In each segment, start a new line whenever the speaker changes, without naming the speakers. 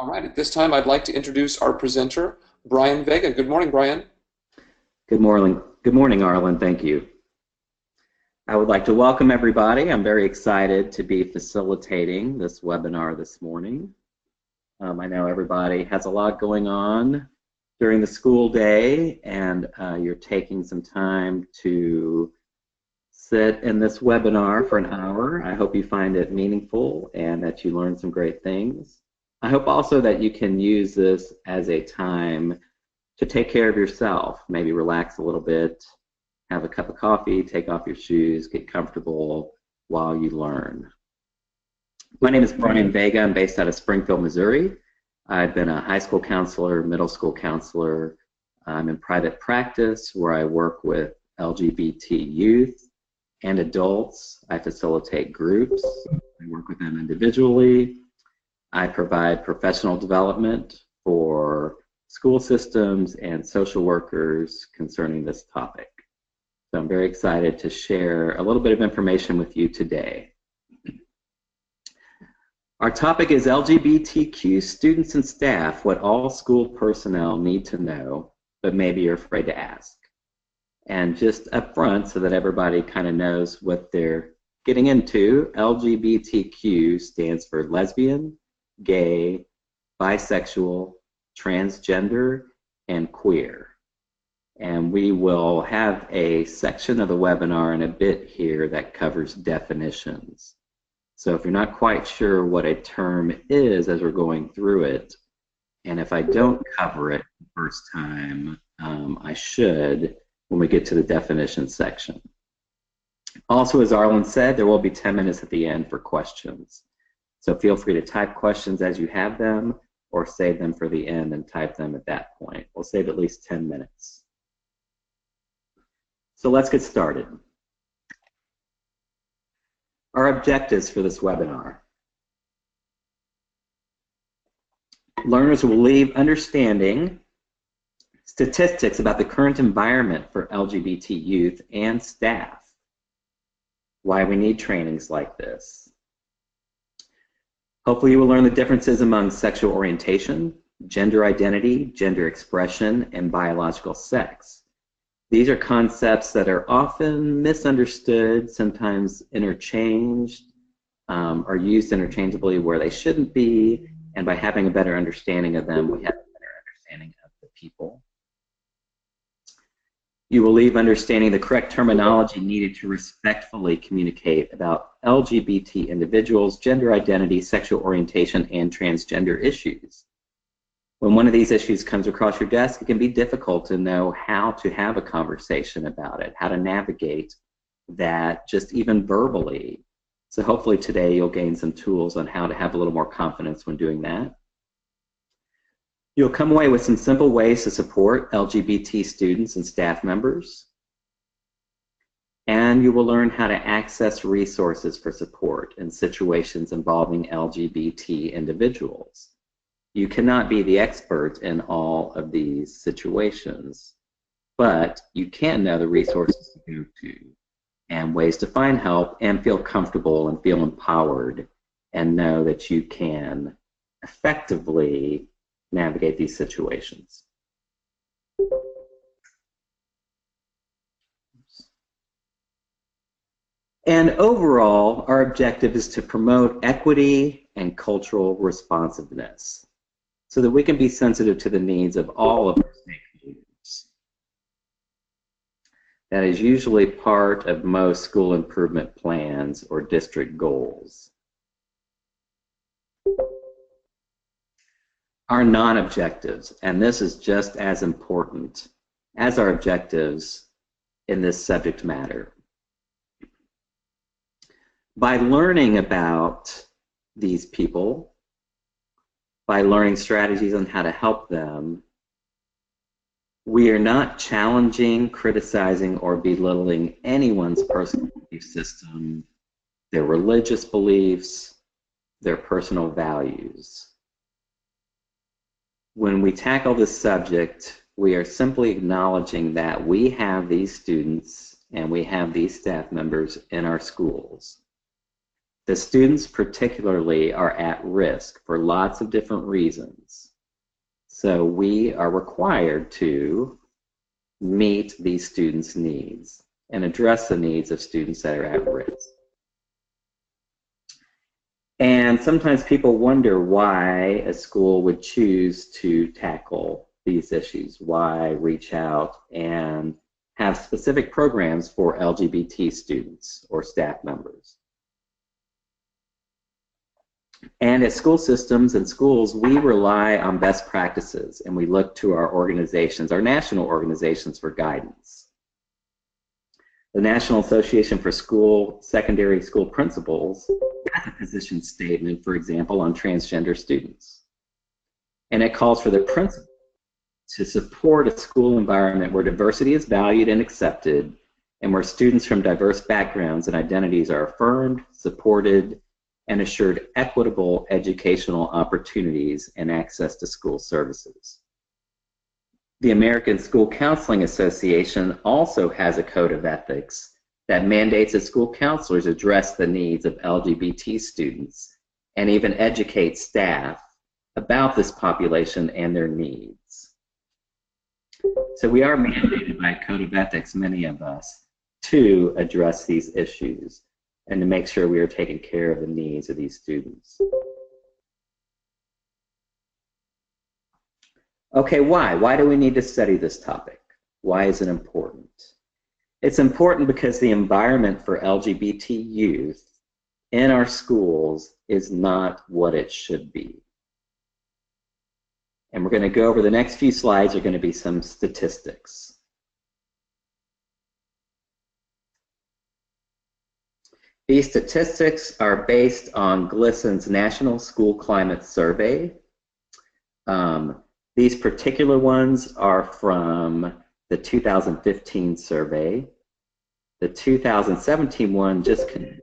All right, at this time, I'd like to introduce our presenter, Brian Vega. Good morning, Brian.
Good morning, Arlen. Thank you. I would like to welcome everybody. I'm very excited to be facilitating this webinar this morning. I know everybody has a lot going on during the school day, and you're taking some time to sit in this webinar for an hour. I hope you find it meaningful and that you learn some great things. I hope also that you can use this as a time to take care of yourself, maybe relax a little bit, have a cup of coffee, take off your shoes, get comfortable while you learn. My name is Brian Vega. I'm based out of Springfield, Missouri. I've been a high school counselor, middle school counselor. I'm in private practice where I work with LGBT youth and adults. I facilitate groups. I work with them individually. I provide professional development for school systems and social workers concerning this topic. So I'm very excited to share a little bit of information with you today. Our topic is LGBTQ students and staff, what all school personnel need to know, but maybe you're afraid to ask. And just up front, so that everybody kind of knows what they're getting into, LGBTQ stands for lesbian, gay, bisexual, transgender, and queer. And we will have a section of the webinar in a bit here that covers definitions. So if you're not quite sure what a term is as we're going through it, and if I don't cover it the first time, I should when we get to the definition section. Also, as Arlen said, there will be 10 minutes at the end for questions. So feel free to type questions as you have them, or save them for the end and type them at that point. We'll save at least 10 minutes. So let's get started. Our objectives for this webinar. Learners will leave understanding statistics about the current environment for LGBT youth and staff, why we need trainings like this. Hopefully you will learn the differences among sexual orientation, gender identity, gender expression, and biological sex. These are concepts that are often misunderstood, sometimes interchanged, or used interchangeably where they shouldn't be, and by having a better understanding of them, we have a better understanding of the people. You will leave understanding the correct terminology needed to respectfully communicate about LGBT individuals, gender identity, sexual orientation, and transgender issues. When one of these issues comes across your desk, it can be difficult to know how to have a conversation about it, how to navigate that just even verbally. So hopefully today you'll gain some tools on how to have a little more confidence when doing that. You'll come away with some simple ways to support LGBT students and staff members. And you will learn how to access resources for support in situations involving LGBT individuals. You cannot be the expert in all of these situations, but you can know the resources to go to and ways to find help and feel comfortable and feel empowered and know that you can effectively navigate these situations. And overall, our objective is to promote equity and cultural responsiveness so that we can be sensitive to the needs of all of our stakeholders. That is usually part of most school improvement plans or district goals. Our non-objectives, and this is just as important as our objectives in this subject matter. By learning about these people, by learning strategies on how to help them, we are not challenging, criticizing, or belittling anyone's personal belief system, their religious beliefs, their personal values. When we tackle this subject, we are simply acknowledging that we have these students and we have these staff members in our schools. The students particularly are at risk for lots of different reasons. So we are required to meet these students' needs and address the needs of students that are at risk. And sometimes people wonder why a school would choose to tackle these issues, why reach out and have specific programs for LGBT students or staff members. And at school systems and schools, we rely on best practices and we look to our organizations, our national organizations, for guidance. The National Association for Secondary School Principals has a position statement, for example, on transgender students. And it calls for the principal to support a school environment where diversity is valued and accepted, and where students from diverse backgrounds and identities are affirmed, supported, and assured equitable educational opportunities and access to school services. The American School Counseling Association also has a code of ethics that mandates that school counselors address the needs of LGBT students and even educate staff about this population and their needs. So we are mandated by a code of ethics, many of us, to address these issues and to make sure we are taking care of the needs of these students. Okay, why? Why do we need to study this topic? Why is it important? It's important because the environment for LGBT youth in our schools is not what it should be. And we're going to go over the next few slides are going to be some statistics. These statistics are based on GLSEN's National School Climate Survey. These particular ones are from the 2015 survey. The 2017 one just concluded,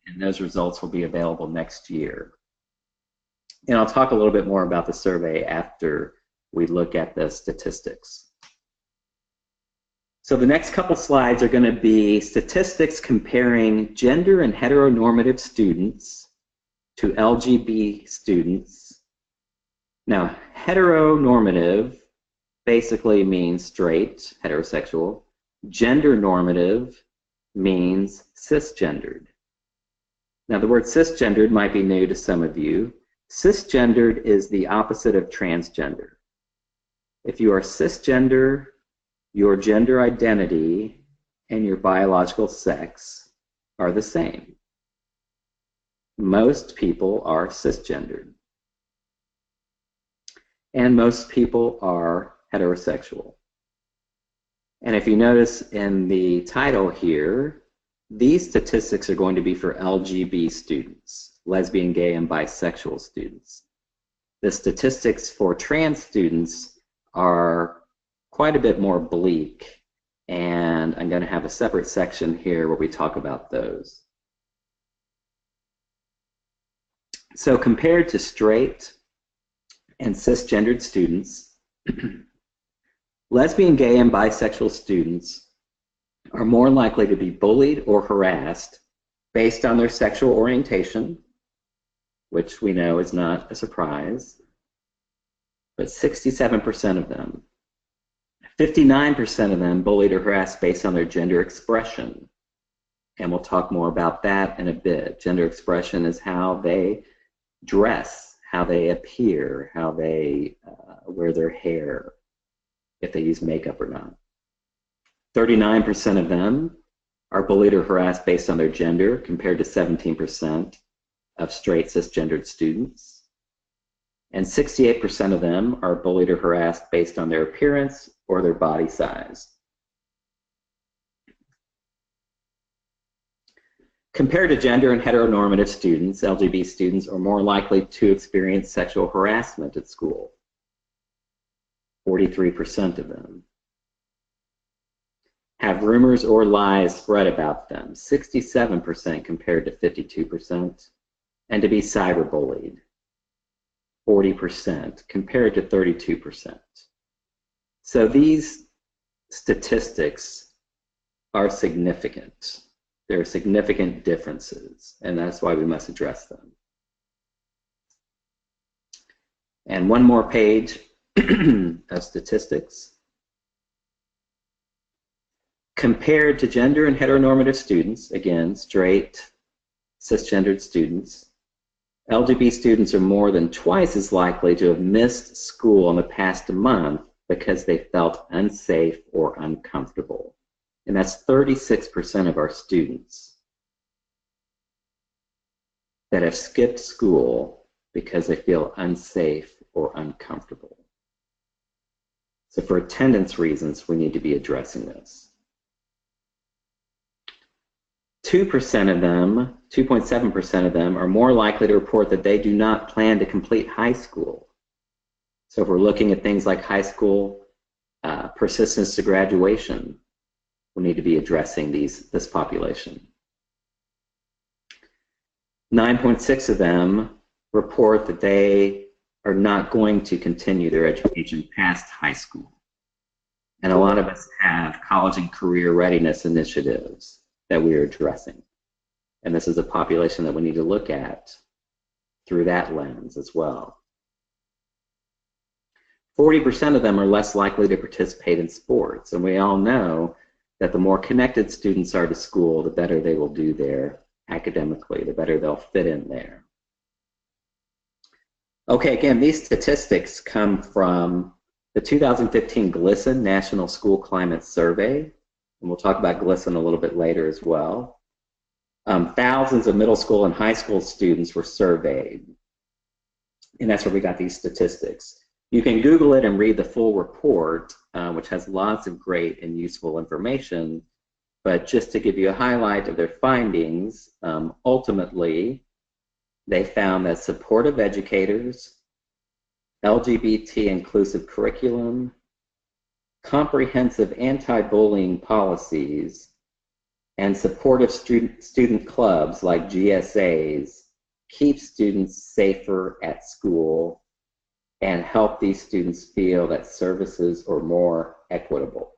and those results will be available next year. And I'll talk a little bit more about the survey after we look at the statistics. So the next couple slides are going to be statistics comparing gender and heteronormative students to LGBT students. Now, heteronormative basically means straight, heterosexual. Gender normative means cisgendered. Now, the word cisgendered might be new to some of you. Cisgendered is the opposite of transgender. If you are cisgender, your gender identity and your biological sex are the same. Most people are cisgendered. And most people are heterosexual. And if you notice in the title here, these statistics are going to be for LGBT students, lesbian, gay, and bisexual students. The statistics for trans students are quite a bit more bleak, and I'm going to have a separate section here where we talk about those. So compared to straight and cisgendered students, lesbian, gay, and bisexual students are more likely to be bullied or harassed based on their sexual orientation, which we know is not a surprise, but 67% of them. 59% of them bullied or harassed based on their gender expression. And we'll talk more about that in a bit. Gender expression is how they dress, how they appear, how they wear their hair, if they use makeup or not. 39% of them are bullied or harassed based on their gender, compared to 17% of straight cisgendered students. And 68% of them are bullied or harassed based on their appearance or their body size. Compared to gender and heteronormative students, LGBT students are more likely to experience sexual harassment at school. 43% of them have rumors or lies spread about them, 67% compared to 52%, and to be cyberbullied, 40% compared to 32%. So these statistics are significant. There are significant differences, and that's why we must address them. And one more page of statistics. Compared to gender and heteronormative students, again, straight, cisgendered students, LGBT students are more than twice as likely to have missed school in the past month because they felt unsafe or uncomfortable. And that's 36% of our students that have skipped school because they feel unsafe or uncomfortable. So for attendance reasons, we need to be addressing this. 2% of them, 2.7% of them, are more likely to report that they do not plan to complete high school. So if we're looking at things like high school persistence to graduation, we need to be addressing this population. 9.6% of them report that they are not going to continue their education past high school. And a lot of us have college and career readiness initiatives that we are addressing. And this is a population that we need to look at through that lens as well. 40% of them are less likely to participate in sports. And we all know that the more connected students are to school, the better they will do there academically, the better they'll fit in there. Okay, again, these statistics come from the 2015 GLSEN National School Climate Survey, and we'll talk about GLSEN a little bit later as well. Thousands of middle school and high school students were surveyed, and that's where we got these statistics. You can Google it and read the full report, which has lots of great and useful information, but just to give you a highlight of their findings, ultimately, they found that supportive educators, LGBT inclusive curriculum, comprehensive anti-bullying policies, and supportive student clubs like GSAs keep students safer at school and help these students feel that services are more equitable.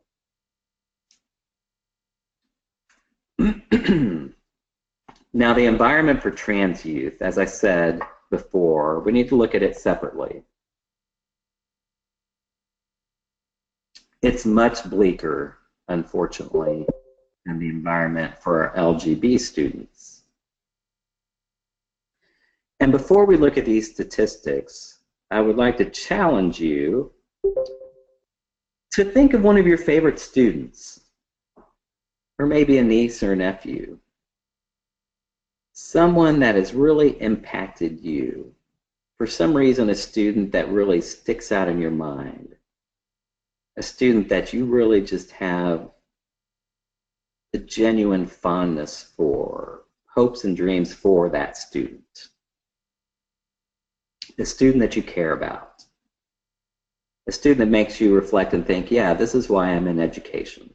Now, the environment for trans youth, as I said before, we need to look at it separately. It's much bleaker, unfortunately, than the environment for our LGBT students. And before we look at these statistics, I would like to challenge you to think of one of your favorite students, or maybe a niece or a nephew, someone that has really impacted you, for some reason a student that really sticks out in your mind, a student that you really just have a genuine fondness for, hopes and dreams for that student, a student that you care about, a student that makes you reflect and think, yeah, this is why I'm in education.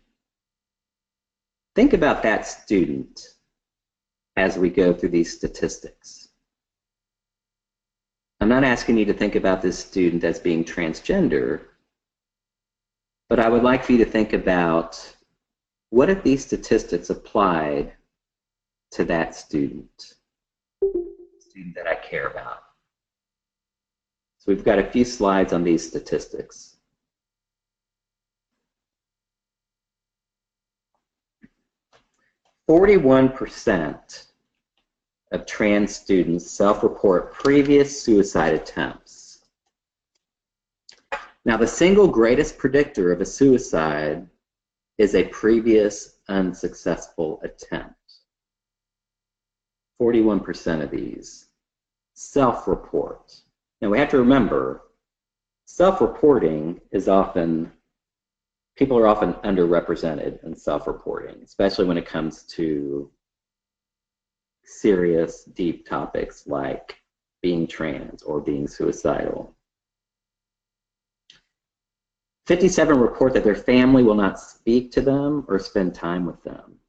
Think about that student as we go through these statistics. I'm not asking you to think about this student as being transgender, but I would like for you to think about, what if these statistics applied to that student that I care about? So we've got a few slides on these statistics. "41% of trans students self-report previous suicide attempts." Now, the single greatest predictor of a suicide is a previous unsuccessful attempt. 41% of these self-report. Now, we have to remember, self-reporting is often, people are often underrepresented in self-reporting, especially when it comes to serious, deep topics like being trans or being suicidal. 57 report that their family will not speak to them or spend time with them.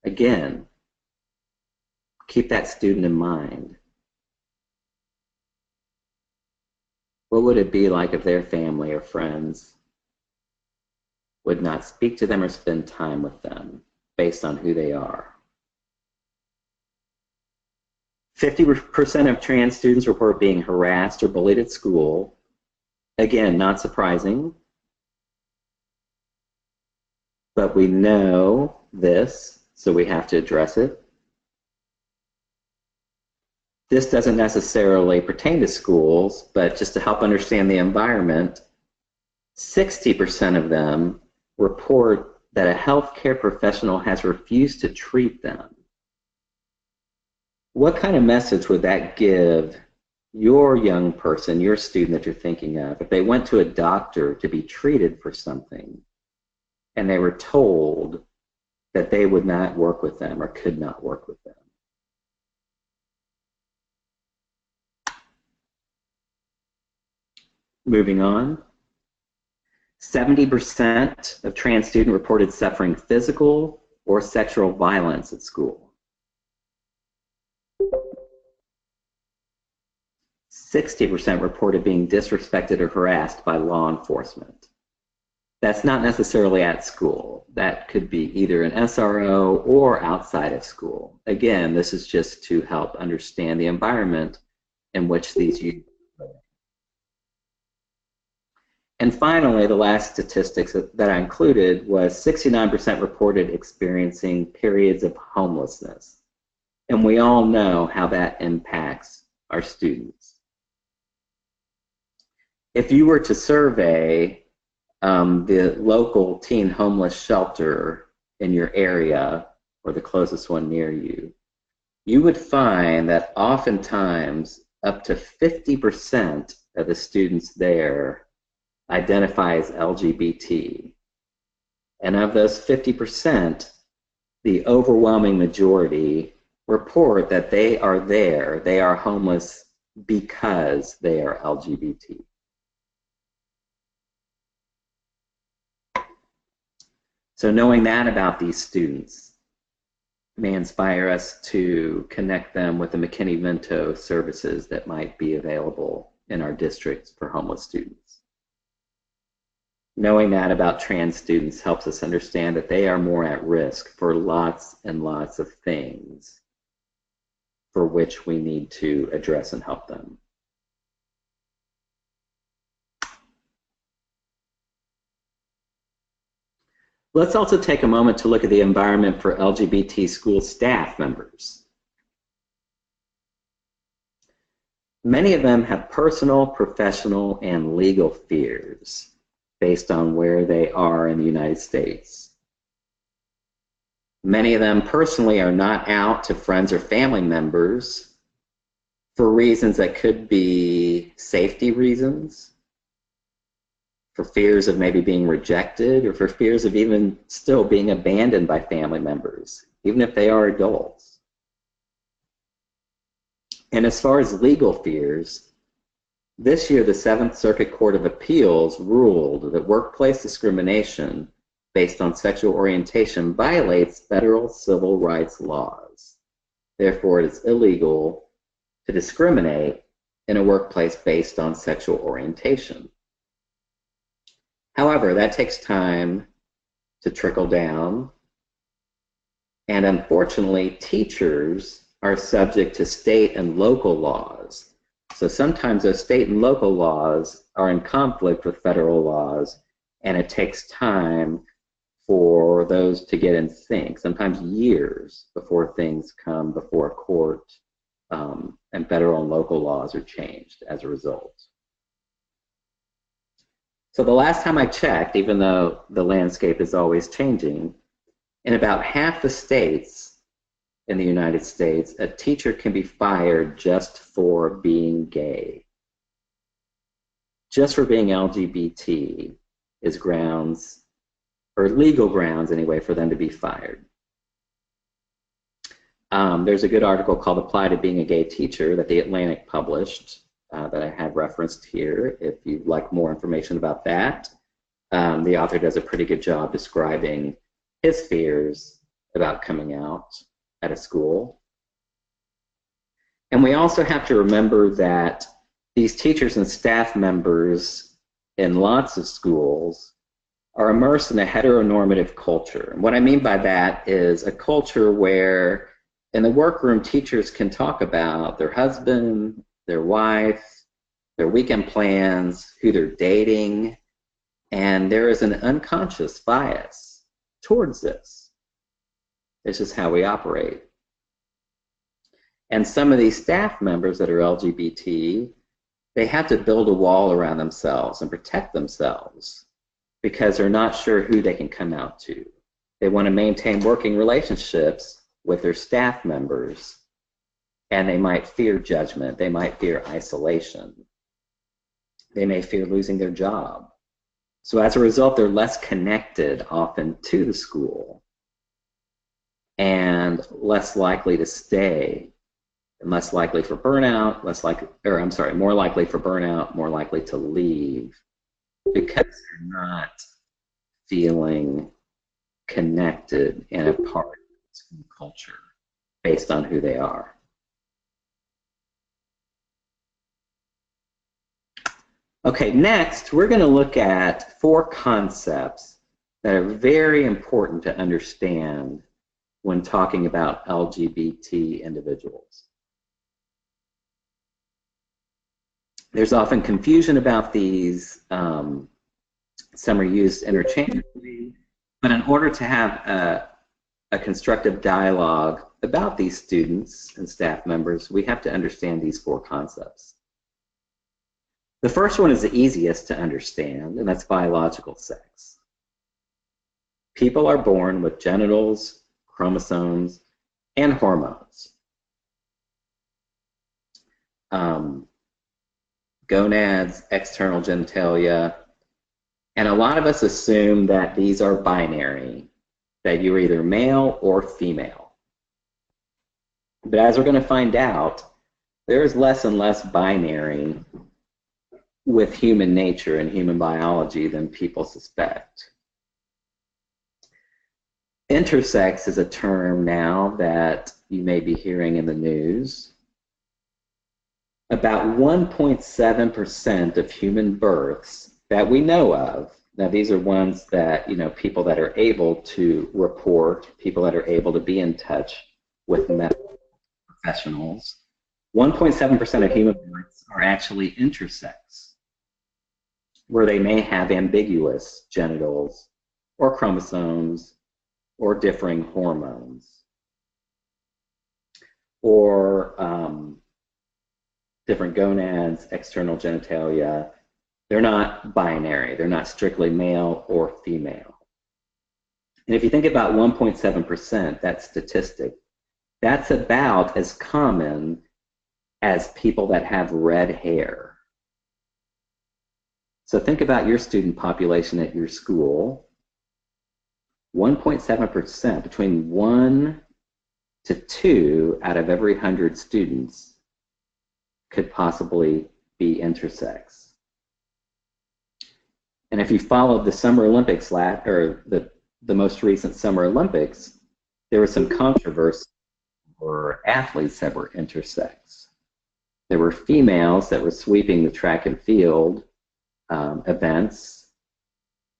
Again, keep that student in mind. What would it be like if their family or friends would not speak to them or spend time with them? based on who they are. 50% of trans students report being harassed or bullied at school. Again, not surprising, but we know this, so we have to address it. This doesn't necessarily pertain to schools, but just to help understand the environment, 60% of them report that a healthcare professional has refused to treat them. What kind of message would that give your young person, your student that you're thinking of, if they went to a doctor to be treated for something and they were told that they would not work with them or could not work with them? Moving on, 70% of trans students reported suffering physical or sexual violence at school. 60% reported being disrespected or harassed by law enforcement. That's not necessarily at school. That could be either an SRO or outside of school. Again, this is just to help understand the environment in which these youth are living. And finally, the last statistics that I included was 69% reported experiencing periods of homelessness. And we all know how that impacts our students. If you were to survey the local teen homeless shelter in your area or the closest one near you, you would find that oftentimes up to 50% of the students there identify as LGBT. And of those 50%, the overwhelming majority report that they are there, they are homeless because they are LGBT. So knowing that about these students may inspire us to connect them with the McKinney-Vento services that might be available in our districts for homeless students. Knowing that about trans students helps us understand that they are more at risk for lots and lots of things for which we need to address and help them. Let's also take a moment to look at the environment for LGBT school staff members. Many of them have personal, professional, and legal fears based on where they are in the United States. Many of them personally are not out to friends or family members for reasons that could be safety reasons, for fears of maybe being rejected, or for fears of even still being abandoned by family members, even if they are adults. And as far as legal fears, this year the Seventh Circuit Court of Appeals ruled that workplace discrimination based on sexual orientation violates federal civil rights laws. Therefore, it is illegal to discriminate in a workplace based on sexual orientation. However, that takes time to trickle down, and unfortunately, teachers are subject to state and local laws. So sometimes those state and local laws are in conflict with federal laws, and it takes time for those to get in sync, sometimes years before things come before a court, and federal and local laws are changed as a result. So the last time I checked, even though the landscape is always changing, in about half the states in the United States, a teacher can be fired just for being gay. Just for being LGBT is grounds, or legal grounds anyway, for them to be fired. There's a good article called Apply to Being a Gay Teacher that The Atlantic published that I have referenced here if you'd like more information about that. The author does a pretty good job describing his fears about coming out at a school. And we also have to remember that these teachers and staff members in lots of schools are immersed in a heteronormative culture. And what I mean by that is a culture where in the workroom teachers can talk about their husband, their wife, their weekend plans, who they're dating, and there is an unconscious bias towards this. It's just how we operate. And some of these staff members that are LGBT, they have to build a wall around themselves and protect themselves because they're not sure who they can come out to. They want to maintain working relationships with their staff members, and they might fear judgment. They might fear isolation. They may fear losing their job. So as a result, they're less connected often to the school and less likely to stay, and less likely for burnout, more likely for burnout, more likely to leave because they're not feeling connected and a part of the school culture based on who they are. Okay, next we're going to look at 4 concepts that are very important to understand when talking about LGBT individuals. There's often confusion about these. Some are used interchangeably, but in order to have a constructive dialogue about these students and staff members, we have to understand these 4 concepts. The first one is the easiest to understand, and that's biological sex. People are born with genitals, chromosomes, and hormones. Gonads, external genitalia, and a lot of us assume that these are binary, that you're either male or female. But as we're going to find out, there's less and less binary with human nature and human biology than people suspect. Intersex is a term now that you may be hearing in the news. About 1.7% of human births that we know of, now these are ones that, people that are able to report, people that are able to be in touch with medical professionals, 1.7% of human births are actually intersex, where they may have ambiguous genitals or chromosomes or differing hormones or different gonads, external genitalia. They're not binary. They're not strictly male or female. And if you think about 1.7%, that statistic, that's about as common as people that have red hair. So think about your student population at your school. 1.7%, between 1 to 2 out of every 100 students could possibly be intersex. And if you followed the Summer Olympics, or the most recent Summer Olympics, there was some controversy for athletes that were intersex. There were females that were sweeping the track and field events,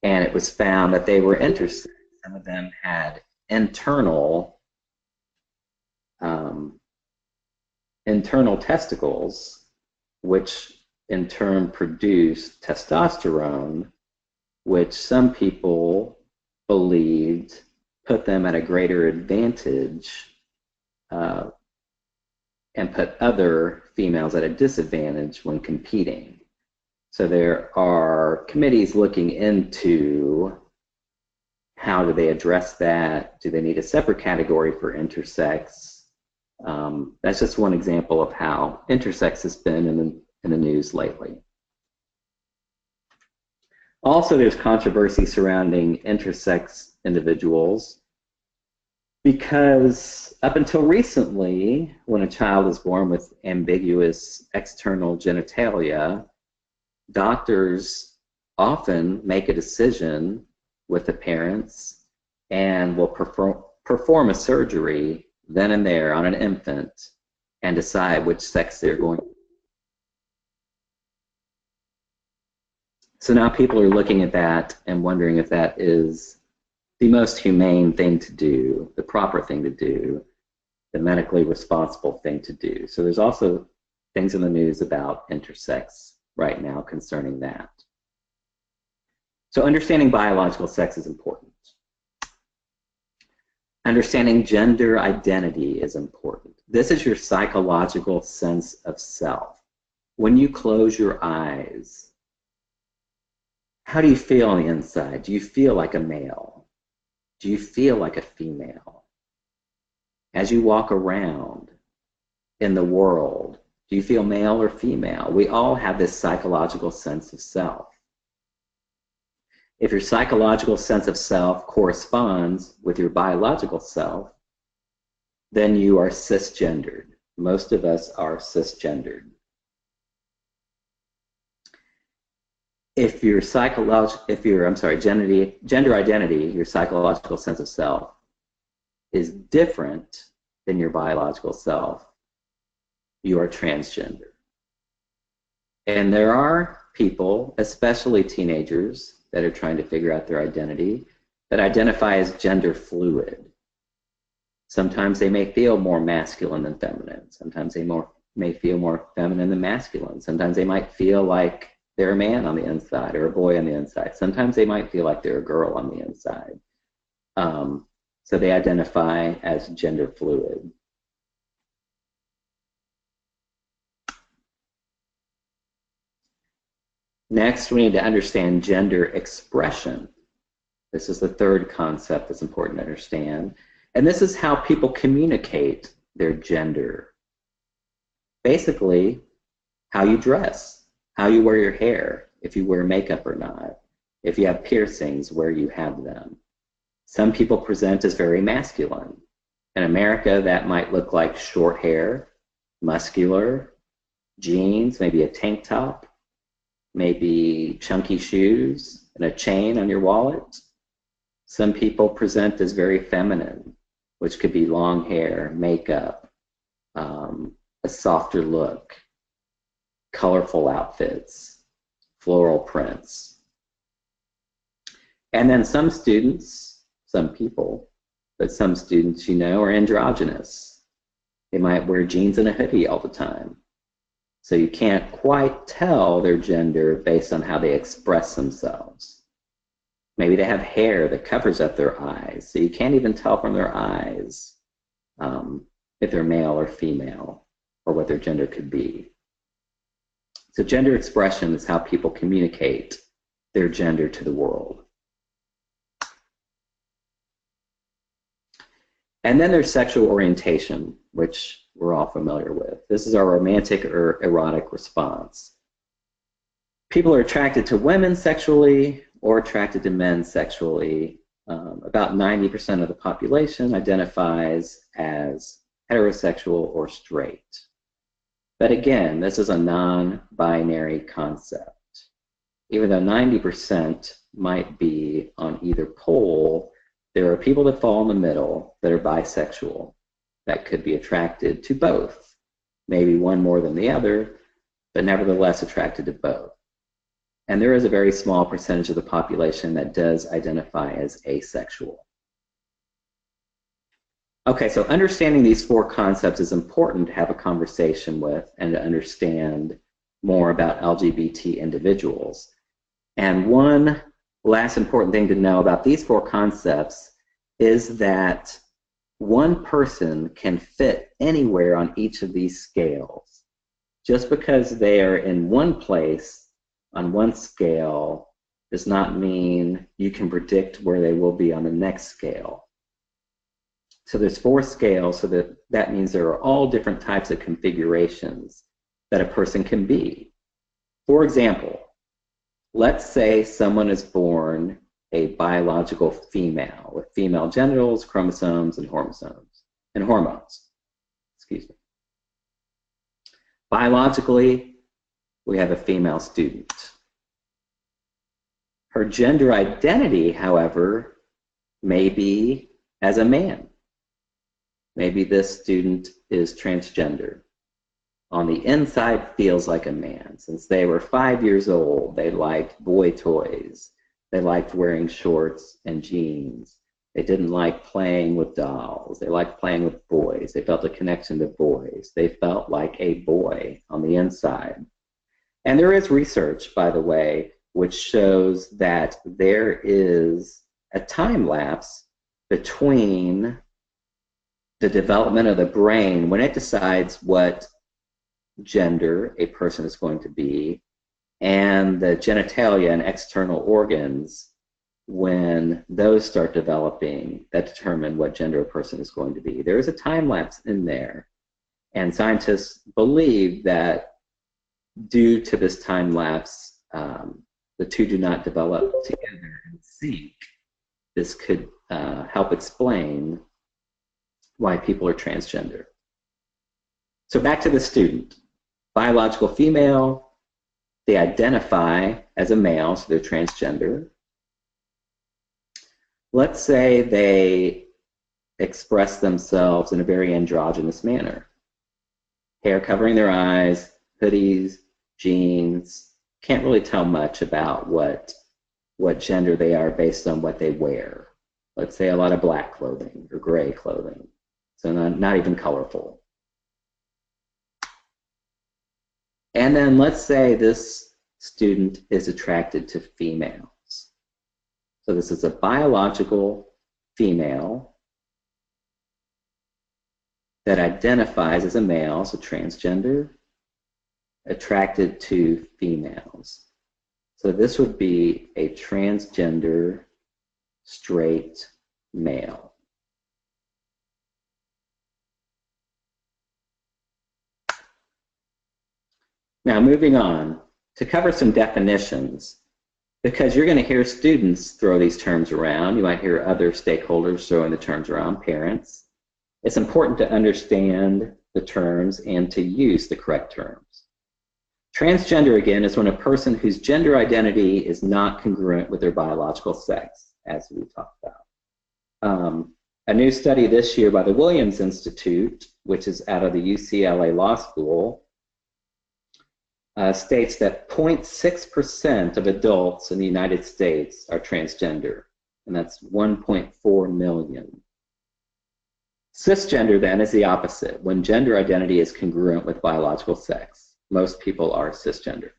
and it was found that they were intersex. Some of them had internal testicles, which in turn produced testosterone, which some people believed put them at a greater advantage and put other females at a disadvantage when competing. So there are committees looking into how do they address that? Do they need a separate category for intersex? That's just one example of how intersex has been in the news lately. Also, there's controversy surrounding intersex individuals because up until recently, when a child is born with ambiguous external genitalia, doctors often make a decision with the parents and will perform a surgery then and there on an infant and decide which sex they're going to. So now people are looking at that and wondering if that is the most humane thing to do, the proper thing to do, the medically responsible thing to do. So there's also things in the news about intersex right now concerning that. So understanding biological sex is important. Understanding gender identity is important. This is your psychological sense of self. When you close your eyes, how do you feel on the inside? Do you feel like a male? Do you feel like a female? As you walk around in the world, do you feel male or female? We all have this psychological sense of self. If your psychological sense of self corresponds with your biological self, then you are cisgendered. Most of us are cisgendered. If your gender identity, your psychological sense of self, is different than your biological self, you are transgender. And there are people, especially teenagers, that are trying to figure out their identity, that identify as gender fluid. Sometimes they may feel more masculine than feminine. Sometimes they may feel more feminine than masculine. Sometimes they might feel like they're a man on the inside or a boy on the inside. Sometimes they might feel like they're a girl on the inside. So they identify as gender fluid. Next, we need to understand gender expression. This is the third concept that's important to understand. And this is how people communicate their gender. Basically, how you dress, how you wear your hair, if you wear makeup or not, if you have piercings, where you have them. Some people present as very masculine. In America, that might look like short hair, muscular, jeans, maybe a tank top, maybe chunky shoes and a chain on your wallet. Some people present as very feminine, which could be long hair, makeup, a softer look, colorful outfits, floral prints. And then some students, some people, but some students, you know, are androgynous. They might wear jeans and a hoodie all the time. So you can't quite tell their gender based on how they express themselves. Maybe they have hair that covers up their eyes, so you can't even tell from their eyes if they're male or female or what their gender could be. So gender expression is how people communicate their gender to the world. And then there's sexual orientation, which we're all familiar with. This is our romantic or erotic response. People are attracted to women sexually or attracted to men sexually. About 90% of the population identifies as heterosexual or straight. But again, this is a non-binary concept. Even though 90% might be on either pole, there are people that fall in the middle that are bisexual, that could be attracted to both. Maybe one more than the other, but nevertheless attracted to both. And there is a very small percentage of the population that does identify as asexual. Okay, so understanding these four concepts is important to have a conversation with and to understand more about LGBT individuals. And one last important thing to know about these four concepts is that one person can fit anywhere on each of these scales. Just because they are in one place on one scale does not mean you can predict where they will be on the next scale. So there's four scales, so that means there are all different types of configurations that a person can be. For example, let's say someone is born a biological female with female genitals, chromosomes, and hormones. Excuse me. Biologically, we have a female student. Her gender identity, however, may be as a man. Maybe this student is transgender. on the inside feels like a man. Since they were 5 years old, they liked boy toys. They liked wearing shorts and jeans. They didn't like playing with dolls. They liked playing with boys. They felt a connection to boys. They felt like a boy on the inside. And there is research, by the way, which shows that there is a time lapse between the development of the brain when it decides what gender a person is going to be, and the genitalia and external organs when those start developing that determine what gender a person is going to be. There is a time lapse in there, and scientists believe that due to this time lapse, the two do not develop together in sync. This could help explain why people are transgender. So back to the student. Biological female, they identify as a male, so they're transgender. Let's say they express themselves in a very androgynous manner. Hair covering their eyes, hoodies, jeans. Can't really tell much about what gender they are based on what they wear. Let's say a lot of black clothing or gray clothing. So not even colorful. And then let's say this student is attracted to females. So this is a biological female that identifies as a male, so transgender, attracted to females. So this would be a transgender straight male. Now moving on, to cover some definitions, because you're going to hear students throw these terms around, you might hear other stakeholders throwing the terms around, parents. It's important to understand the terms and to use the correct terms. Transgender, again, is when a person whose gender identity is not congruent with their biological sex, as we talked about. A new study this year by the Williams Institute, which is out of the UCLA Law School, states that 0.6% of adults in the United States are transgender, and that's 1.4 million. Cisgender, then, is the opposite, when gender identity is congruent with biological sex. Most people are cisgender.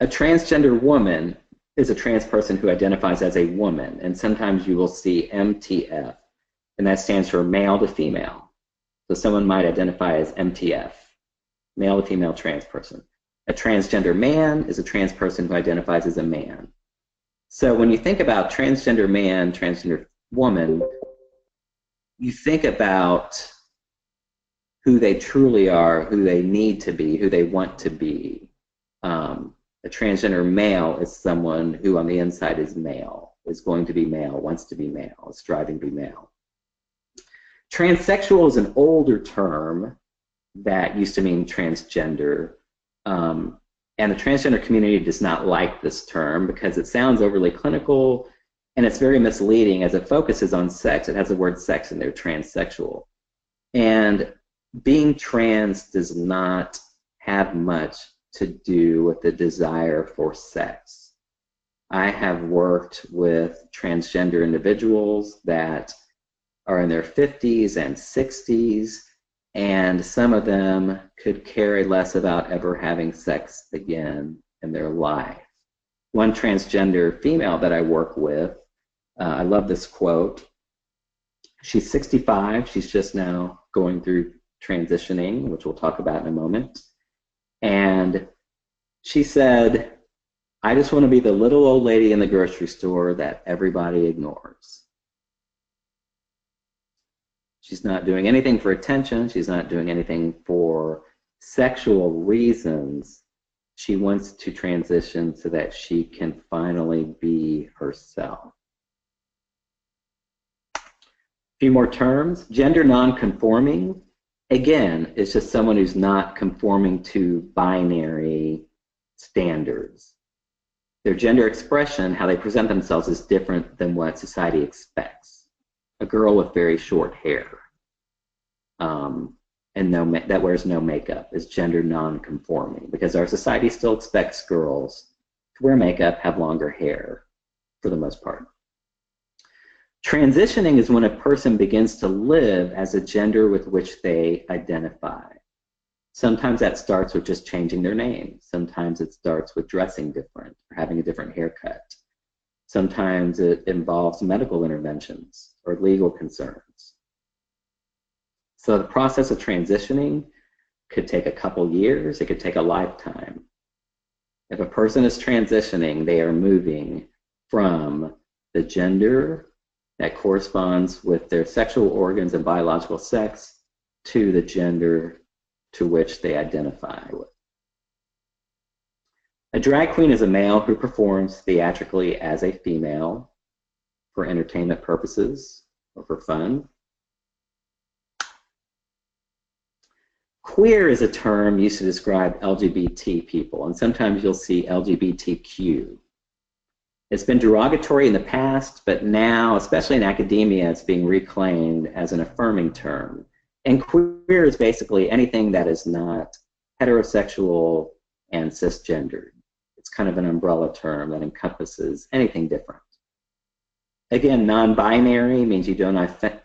A transgender woman is a trans person who identifies as a woman, and sometimes you will see MTF, and that stands for male to female. So someone might identify as MTF, male to female trans person. A transgender man is a trans person who identifies as a man. So when you think about transgender man, transgender woman, you think about who they truly are, who they need to be, who they want to be. A transgender male is someone who on the inside is male, is going to be male, wants to be male, is striving to be male. Transsexual is an older term that used to mean transgender, and the transgender community does not like this term because it sounds overly clinical and it's very misleading as it focuses on sex. It has the word sex in there, transsexual. And being trans does not have much to do with the desire for sex. I have worked with transgender individuals that are in their 50s and 60s, and some of them could care less about ever having sex again in their life. One transgender female that I work with, I love this quote. She's 65. She's just now going through transitioning, which we'll talk about in a moment. And she said, "I just want to be the little old lady in the grocery store that everybody ignores." She's not doing anything for attention. She's not doing anything for sexual reasons. She wants to transition so that she can finally be herself. A few more terms. Gender non-conforming, again, is just someone who's not conforming to binary standards. Their gender expression, how they present themselves, is different than what society expects. A girl with very short hair. and that wears no makeup is gender non-conforming, because our society still expects girls to wear makeup, have longer hair for the most part. Transitioning is when a person begins to live as a gender with which they identify. Sometimes that starts with just changing their name. Sometimes it starts with dressing different or having a different haircut. Sometimes it involves medical interventions or legal concerns. So the process of transitioning could take a couple years, it could take a lifetime. If a person is transitioning, they are moving from the gender that corresponds with their sexual organs and biological sex to the gender to which they identify with. A drag queen is a male who performs theatrically as a female for entertainment purposes or for fun. Queer is a term used to describe LGBT people, and sometimes you'll see LGBTQ. It's been derogatory in the past, but now, especially in academia, it's being reclaimed as an affirming term. And queer is basically anything that is not heterosexual and cisgendered. It's kind of an umbrella term that encompasses anything different. Again, non-binary means you don't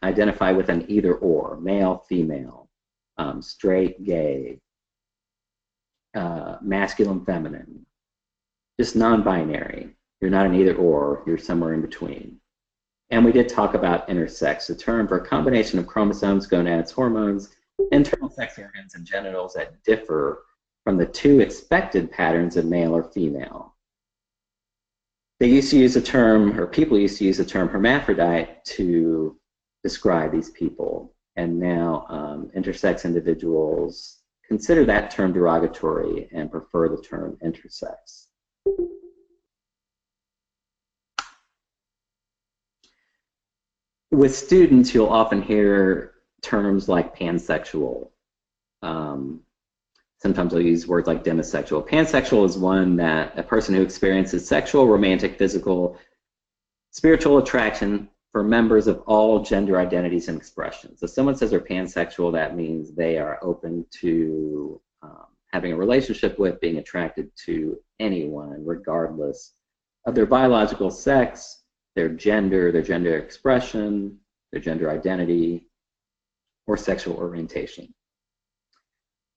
identify with an either or, male, female, straight, gay, masculine, feminine. Just non-binary. You're not an either or, you're somewhere in between. And we did talk about intersex, a term for a combination of chromosomes, gonads, hormones, internal sex organs, and genitals that differ from the two expected patterns of male or female. They used to use the term, or people used to use the term hermaphrodite to describe these people. And now intersex individuals consider that term derogatory and prefer the term intersex. With students, you'll often hear terms like pansexual. Sometimes they'll use words like demisexual. Pansexual is one that a person who experiences sexual, romantic, physical, spiritual attraction for members of all gender identities and expressions. If someone says they're pansexual, that means they are open to having a relationship with, being attracted to anyone, regardless of their biological sex, their gender expression, their gender identity, or sexual orientation.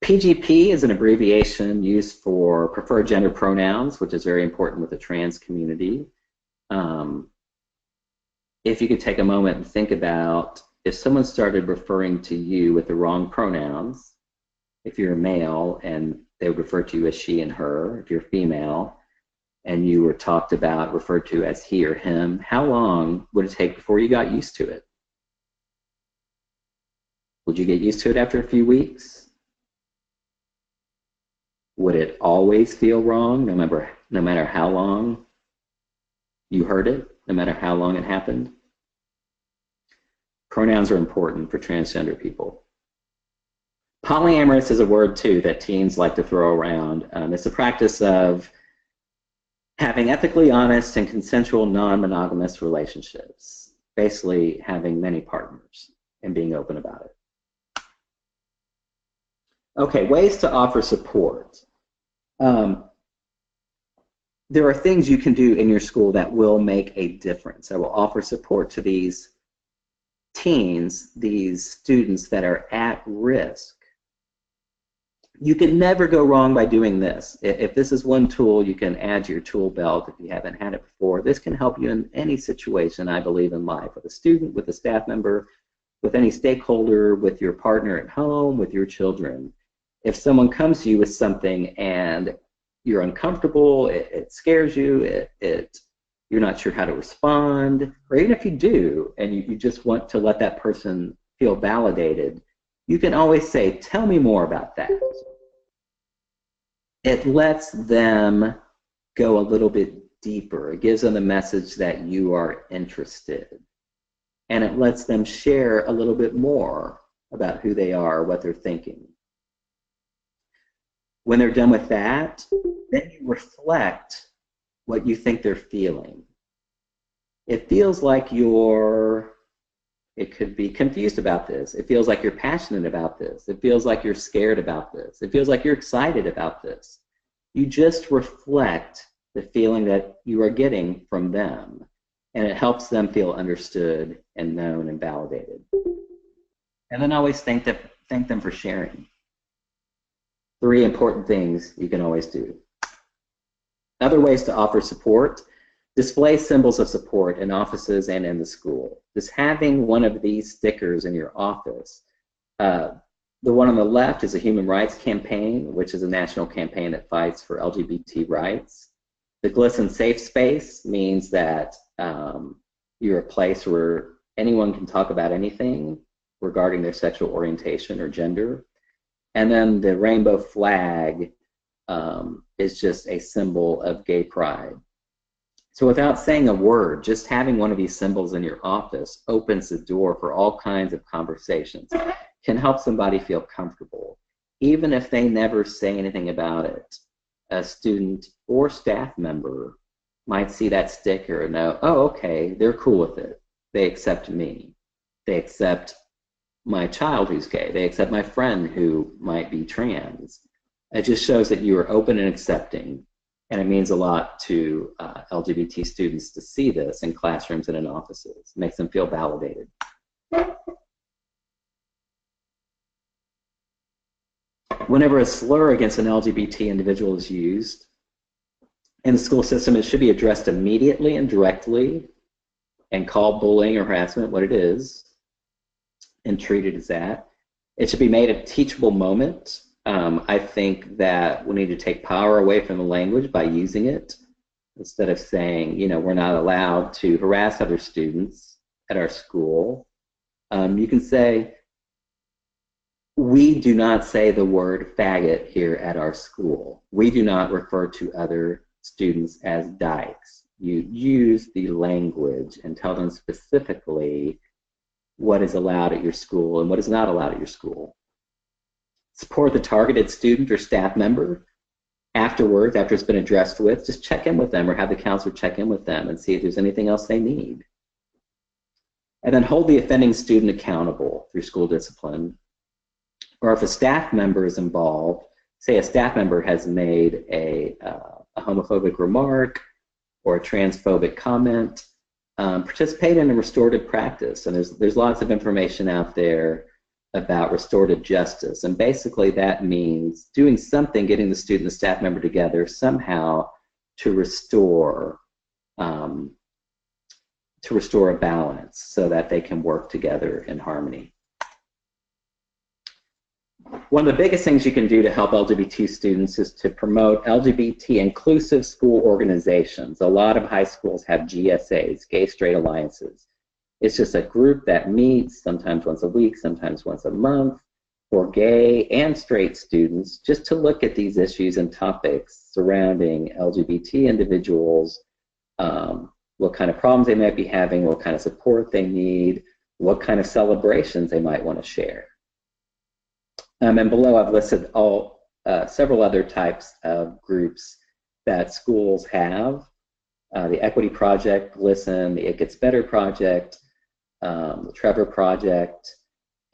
PGP is an abbreviation used for preferred gender pronouns, which is very important with the trans community. If you could take a moment and think about if someone started referring to you with the wrong pronouns, if you're a male and they would refer to you as she and her, if you're female, and you were referred to as he or him, how long would it take before you got used to it? Would you get used to it after a few weeks? Would it always feel wrong, no matter how long you heard it, no matter how long it happened? Pronouns are important for transgender people. Polyamorous is a word, too, that teens like to throw around. It's the practice of having ethically honest and consensual non-monogamous relationships, basically having many partners and being open about it. Okay, ways to offer support. There are things you can do in your school that will make a difference, that will offer support to these teens, these students that are at risk. You can never go wrong by doing this. If this is one tool you can add to your tool belt if you haven't had it before, this can help you in any situation, I believe, in life, with a student, with a staff member, with any stakeholder, with your partner at home, with your children. If someone comes to you with something and you're uncomfortable, it scares you, you're not sure how to respond, or even if you do and you just want to let that person feel validated, you can always say, tell me more about that. It lets them go a little bit deeper. It gives them the message that you are interested. And it lets them share a little bit more about who they are, what they're thinking. When they're done with that, then you reflect what you think they're feeling. It feels like you're It could be confused about this. It feels like you're passionate about this. It feels like you're scared about this. It feels like you're excited about this. You just reflect the feeling that you are getting from them, and it helps them feel understood and known and validated. And then always thank them for sharing. 3 important things you can always do. Other ways to offer support: display symbols of support in offices and in the school. Just having one of these stickers in your office. The one on the left is a human rights campaign, which is a national campaign that fights for LGBT rights. The Glisten Safe Space means that you're a place where anyone can talk about anything regarding their sexual orientation or gender. And then the rainbow flag is just a symbol of gay pride. So without saying a word, just having one of these symbols in your office opens the door for all kinds of conversations, can help somebody feel comfortable. Even if they never say anything about it, a student or staff member might see that sticker and know, oh, okay, they're cool with it. They accept me. They accept my child who's gay. They accept my friend who might be trans. It just shows that you are open and accepting. And it means a lot to LGBT students to see this in classrooms and in offices. It makes them feel validated. Whenever a slur against an LGBT individual is used in the school system, it should be addressed immediately and directly and called bullying or harassment what it is and treated as that. It should be made a teachable moment. I think that we need to take power away from the language by using it. Instead of saying, you know, we're not allowed to harass other students at our school, you can say, we do not say the word faggot here at our school. We do not refer to other students as dykes. You use the language and tell them specifically what is allowed at your school and what is not allowed at your school. Support the targeted student or staff member afterwards, after it's been addressed with. Just check in with them or have the counselor check in with them and see if there's anything else they need. And then hold the offending student accountable through school discipline. Or if a staff member is involved, say a staff member has made a homophobic remark or a transphobic comment, participate in a restorative practice. And there's lots of information out there about restorative justice. And basically that means doing something, getting the student and staff member together somehow to restore a balance so that they can work together in harmony. One of the biggest things you can do to help LGBT students is to promote LGBT inclusive school organizations. A lot of high schools have GSAs, Gay Straight Alliances. It's just a group that meets sometimes once a week, sometimes once a month, for gay and straight students, just to look at these issues and topics surrounding LGBT individuals, what kind of problems they might be having, what kind of support they need, what kind of celebrations they might want to share. And below I've listed several other types of groups that schools have. The Equity Project, Glisten, the It Gets Better Project, the Trevor Project,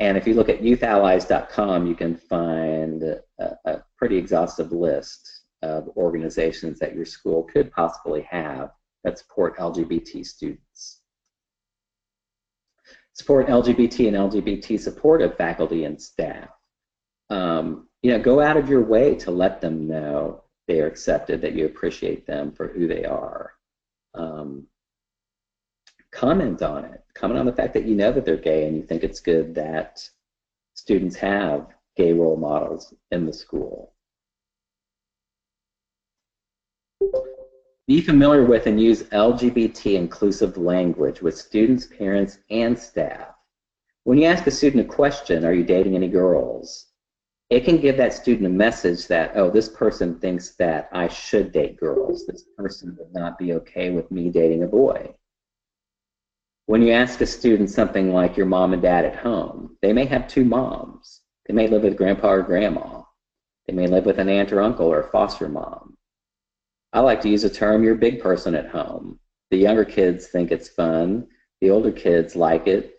and if you look at youthallies.com, you can find a pretty exhaustive list of organizations that your school could possibly have that support LGBT students. Support LGBT and LGBT supportive faculty and staff. You know, go out of your way to let them know they are accepted, that you appreciate them for who they are. Comment on it. Comment on the fact that you know that they're gay and you think it's good that students have gay role models in the school. Be familiar with and use LGBT inclusive language with students, parents, and staff. When you ask a student a question, are you dating any girls? It can give that student a message that, oh, this person thinks that I should date girls. This person would not be okay with me dating a boy. When you ask a student something like your mom and dad at home, they may have 2 moms. They may live with grandpa or grandma. They may live with an aunt or uncle or a foster mom. I like to use the term, you're a big person at home. The younger kids think it's fun. The older kids like it.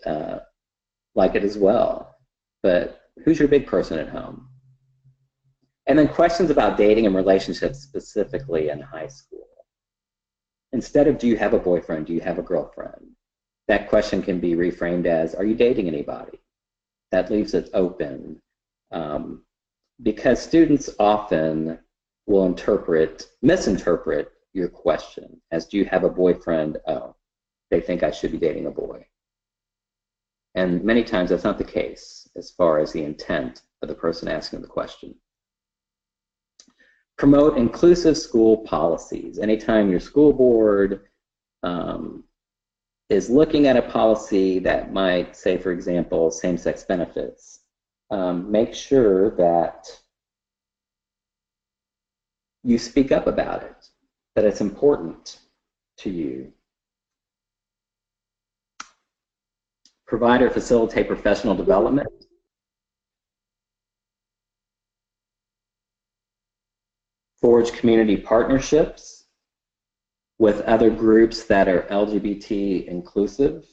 like it as well. But who's your big person at home? And then questions about dating and relationships specifically in high school. Instead of do you have a boyfriend, do you have a girlfriend? That question can be reframed as, are you dating anybody? That leaves it open because students often will misinterpret your question as, do you have a boyfriend? Oh, they think I should be dating a boy. And many times that's not the case as far as the intent of the person asking the question. Promote inclusive school policies. Anytime your school board is looking at a policy that might say, for example, same-sex benefits, make sure that you speak up about it, that it's important to you. Provide or facilitate professional development. Forge community partnerships with other groups that are LGBT inclusive.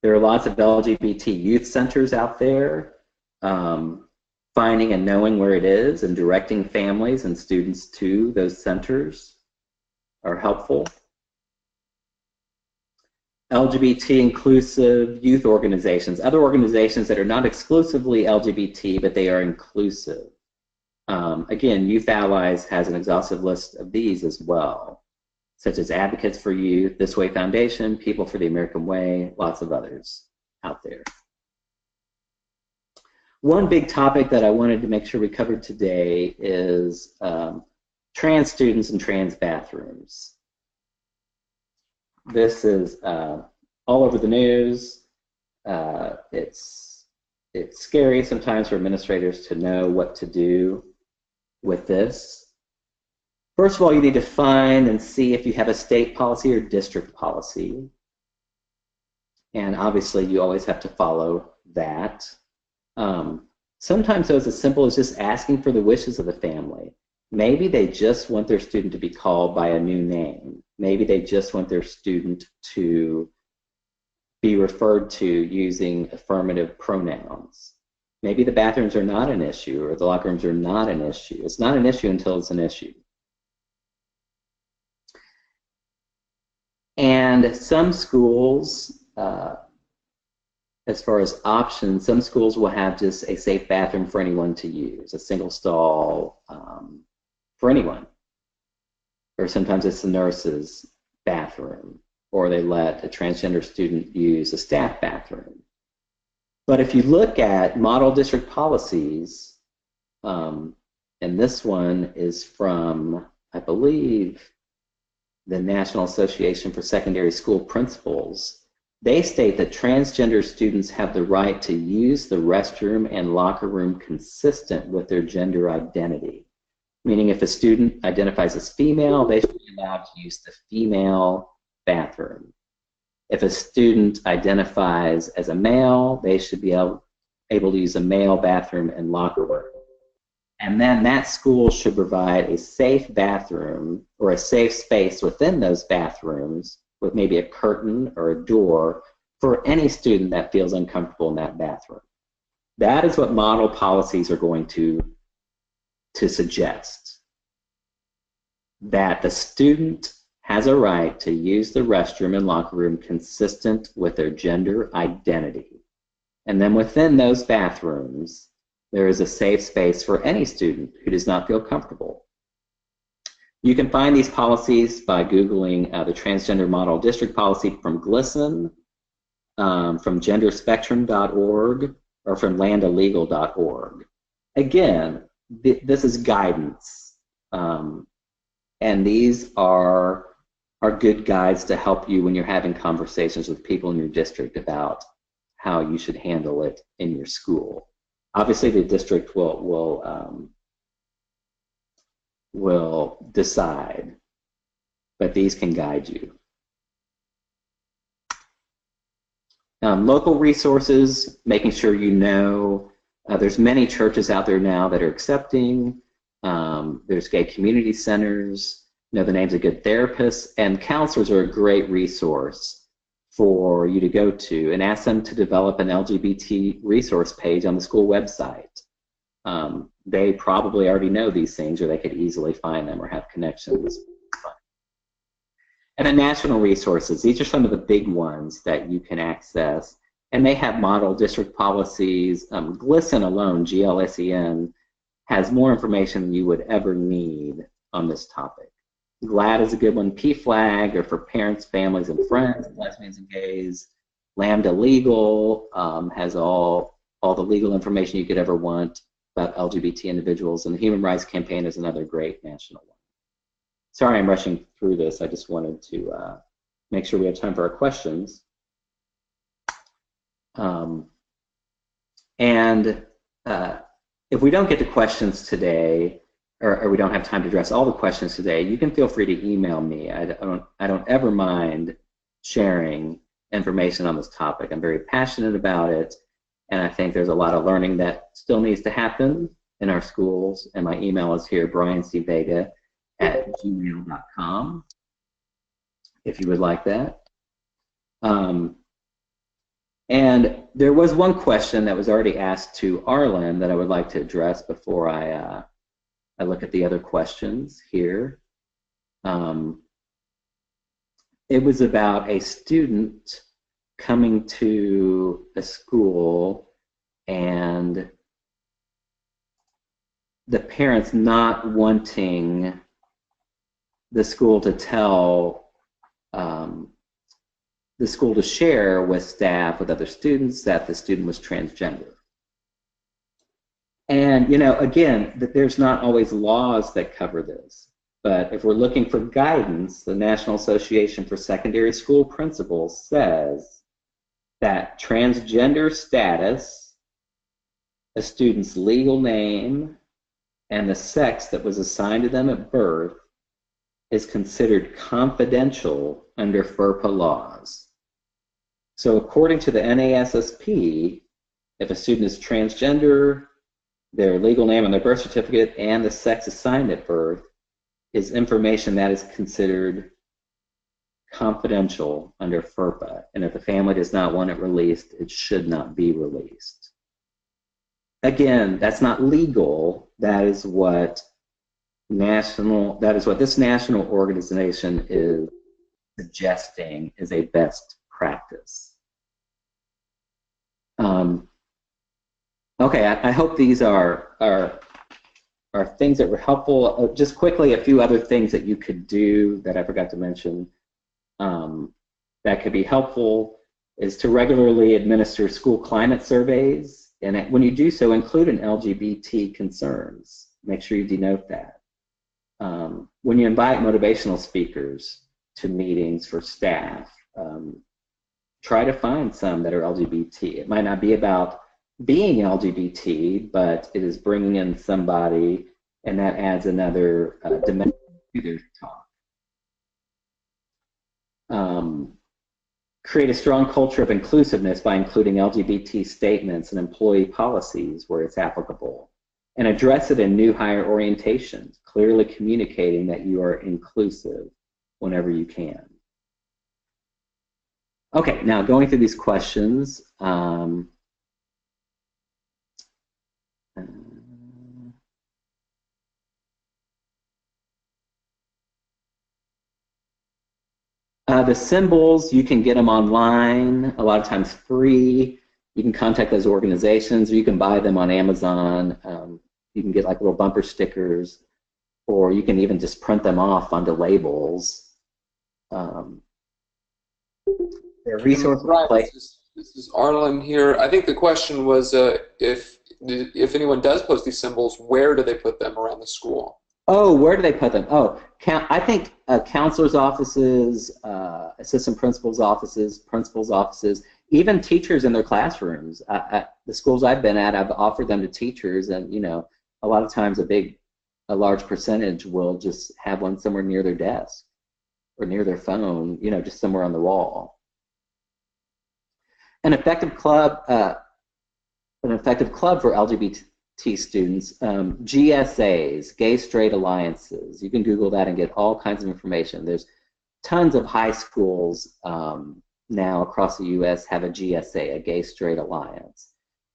There are lots of LGBT youth centers out there. Finding and knowing where it is and directing families and students to those centers are helpful. LGBT inclusive youth organizations, other organizations that are not exclusively LGBT, but they are inclusive. Again, Youth Allies has an exhaustive list of these as well, such as Advocates for Youth, This Way Foundation, People for the American Way, lots of others out there. One big topic that I wanted to make sure we covered today is trans students and trans bathrooms. This is all over the news. It's scary sometimes for administrators to know what to do with this. First of all, you need to find and see if you have a state policy or district policy. And obviously, you always have to follow that. Sometimes it's as simple as just asking for the wishes of the family. Maybe they just want their student to be called by a new name. Maybe they just want their student to be referred to using affirmative pronouns. Maybe the bathrooms are not an issue or the locker rooms are not an issue. It's not an issue until it's an issue. And some schools, as far as options, some schools will have just a safe bathroom for anyone to use, a single stall for anyone. Or sometimes it's the nurse's bathroom, or they let a transgender student use a staff bathroom. But if you look at model district policies, and this one is from, I believe, the National Association for Secondary School Principals, they state that transgender students have the right to use the restroom and locker room consistent with their gender identity. Meaning if a student identifies as female, they should be allowed to use the female bathroom. If a student identifies as a male, they should be able to use a male bathroom and locker room. And then that school should provide a safe bathroom or a safe space within those bathrooms with maybe a curtain or a door for any student that feels uncomfortable in that bathroom. That is what model policies are going to suggest. That the student has a right to use the restroom and locker room consistent with their gender identity. And then within those bathrooms, there is a safe space for any student who does not feel comfortable. You can find these policies by Googling the Transgender Model District Policy from GLSEN, from genderspectrum.org, or from landalegal.org. Again, this is guidance, and these are good guides to help you when you're having conversations with people in your district about how you should handle it in your school. Obviously, the district will decide, but these can guide you. Local resources, making sure you know. There's many churches out there now that are accepting. There's gay community centers. know the names of good therapists, and counselors are a great resource for you to go to, and ask them to develop an LGBT resource page on the school website. They probably already know these things, or they could easily find them or have connections. And then national resources, these are some of the big ones that you can access, and they have model district policies. GLSEN alone, GLSEN, has more information than you would ever need on this topic. GLAD is a good one. PFLAG, or for parents, families, and friends, lesbians and gays. Lambda Legal has all the legal information you could ever want about LGBT individuals, and the Human Rights Campaign is another great national one. Sorry I'm rushing through this. I just wanted to make sure we have time for our questions. If we don't get to questions today, or we don't have time to address all the questions today, you can feel free to email me. I don't ever mind sharing information on this topic. I'm very passionate about it, and I think there's a lot of learning that still needs to happen in our schools. And my email is here, briancvega@gmail.com, if you would like that. And there was one question that was already asked to Arlen that I would like to address before I look at the other questions here. It was about a student coming to a school and the parents not wanting the school to tell the school to share with staff, with other students, that the student was transgender. And, you know, again, there's not always laws that cover this. But if we're looking for guidance, the National Association for Secondary School Principals says that transgender status, a student's legal name, and the sex that was assigned to them at birth is considered confidential under FERPA laws. So according to the NASSP, if a student is transgender, their legal name on their birth certificate and the sex assigned at birth is information that is considered confidential under FERPA. And if the family does not want it released, it should not be released. Again, that's not legal. That is what this national organization is suggesting is a best practice. Okay, I hope these are things that were helpful. Just quickly, a few other things that you could do that I forgot to mention that could be helpful is to regularly administer school climate surveys, and when you do so, include an LGBT concerns. Make sure you denote that. When you invite motivational speakers to meetings for staff, try to find some that are LGBT. It might not be about being LGBT, but it is bringing in somebody, and that adds another dimension to their talk. Create a strong culture of inclusiveness by including LGBT statements and employee policies where it's applicable, and address it in new hire orientations, clearly communicating that you are inclusive whenever you can. Okay, now going through these questions. The symbols, you can get them online, a lot of times free. You can contact those organizations, or you can buy them on Amazon. You can get like little bumper stickers, or you can even just print them off onto labels. Their resource
Right. This is Arlen here. I think the question was if anyone does post these symbols, where do they put them around the school?
Oh, where do they put them? Oh, I think counselors' offices, assistant principals' offices, even teachers in their classrooms. The schools I've been at, I've offered them to teachers, and you know, a lot of times a large percentage will just have one somewhere near their desk or near their phone, you know, just somewhere on the wall. An effective club for LGBT students, GSAs, gay straight alliances. You can Google that and get all kinds of information. There's tons of high schools now across the U.S. have a GSA, a gay straight alliance,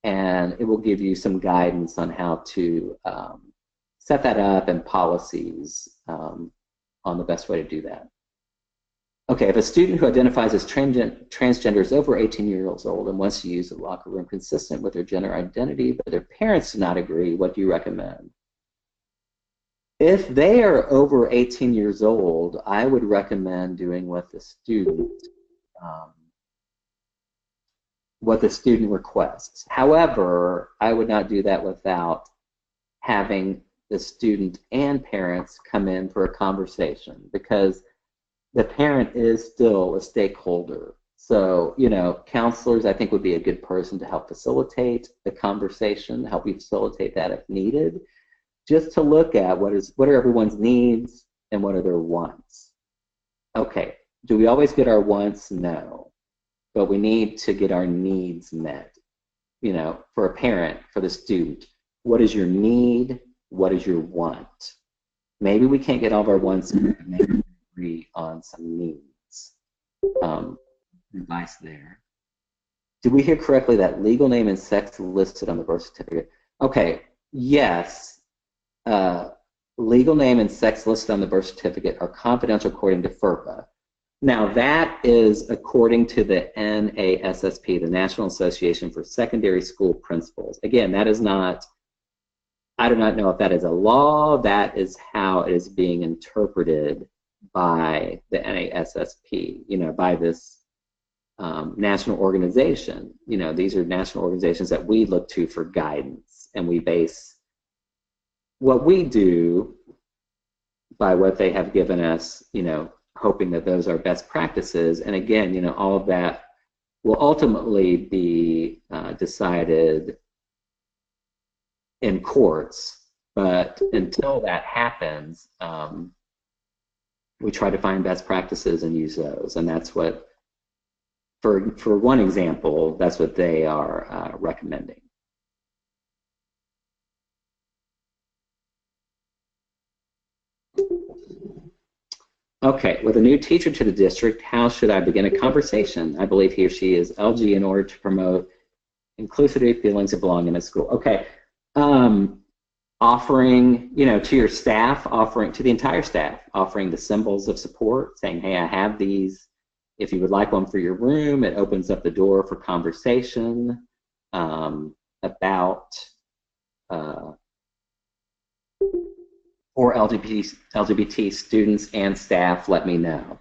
and it will give you some guidance on how to set that up and policies on the best way to do that. Okay, if a student who identifies as transgender is over 18 years old and wants to use the locker room consistent with their gender identity, but their parents do not agree, what do you recommend? If they are over 18 years old, I would recommend doing what the student requests. However, I would not do that without having the student and parents come in for a conversation, because the parent is still a stakeholder. So, you know, counselors, I think, would be a good person to help facilitate the conversation, help you facilitate that if needed, just to look at what are everyone's needs and what are their wants. Okay, do we always get our wants? No, but we need to get our needs met. You know, for a parent, for the student, what is your need? What is your want? Maybe we can't get all of our wants met. Maybe we agree on some needs. Advice there. Did we hear correctly that legal name and sex listed on the birth certificate? Okay, yes. Legal name and sex listed on the birth certificate are confidential according to FERPA. Now that is according to the NASSP, the National Association for Secondary School Principals. Again, that is not, I do not know if that is a law. That is how it is being interpreted by the NASSP, you know, by this national organization. You know, these are national organizations that we look to for guidance, and we base what we do by what they have given us, you know, hoping that those are best practices. And again, you know, all of that will ultimately be decided in courts. But until that happens, we try to find best practices and use those. And that's what, for one example, that's what they are recommending. Okay, with a new teacher to the district, how should I begin a conversation? I believe he or she is LG in order to promote inclusivity, feelings of belonging in school. Okay, offering, you know, to your staff, offering to the entire staff, offering the symbols of support, saying, hey, I have these. If you would like one for your room, it opens up the door for conversation about for LGBT students and staff, let me know.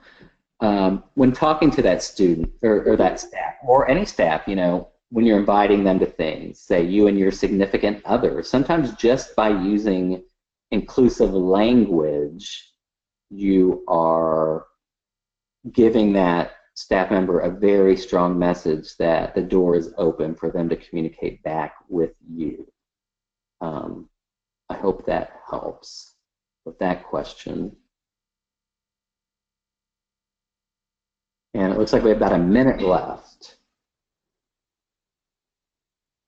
When talking to that student or that staff, or any staff, you know, when you're inviting them to things, say you and your significant other, sometimes just by using inclusive language, you are giving that staff member a very strong message that the door is open for them to communicate back with you. I hope that helps with that question. And it looks like we have about a minute left.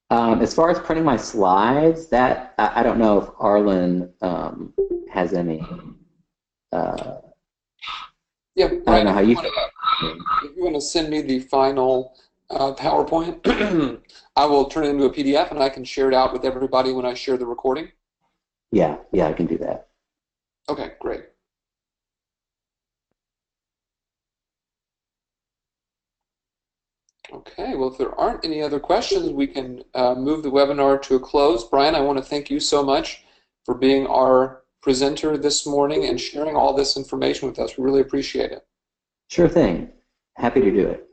As far as printing my slides, that I don't know if Arlen has any.
Yeah,
I
Brian,
don't know how you.
if you want to send me the final PowerPoint, I will turn it into a PDF and I can share it out with everybody when I share the recording.
Yeah, I can do that.
Okay, great. Okay, well, if there aren't any other questions, we can move the webinar to a close. Brian, I want to thank you so much for being our presenter this morning and sharing all this information with us. We really appreciate it.
Sure thing. Happy to do it.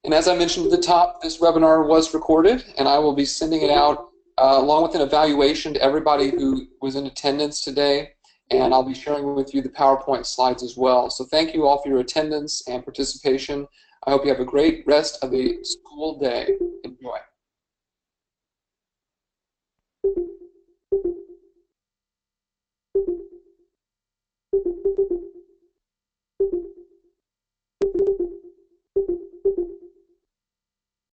And as I mentioned at the top, this webinar was recorded, and I will be sending it out along with an evaluation to everybody who was in attendance today, and I'll be sharing with you the PowerPoint slides as well. So thank you all for your attendance and participation. I hope you have a great rest of the school day.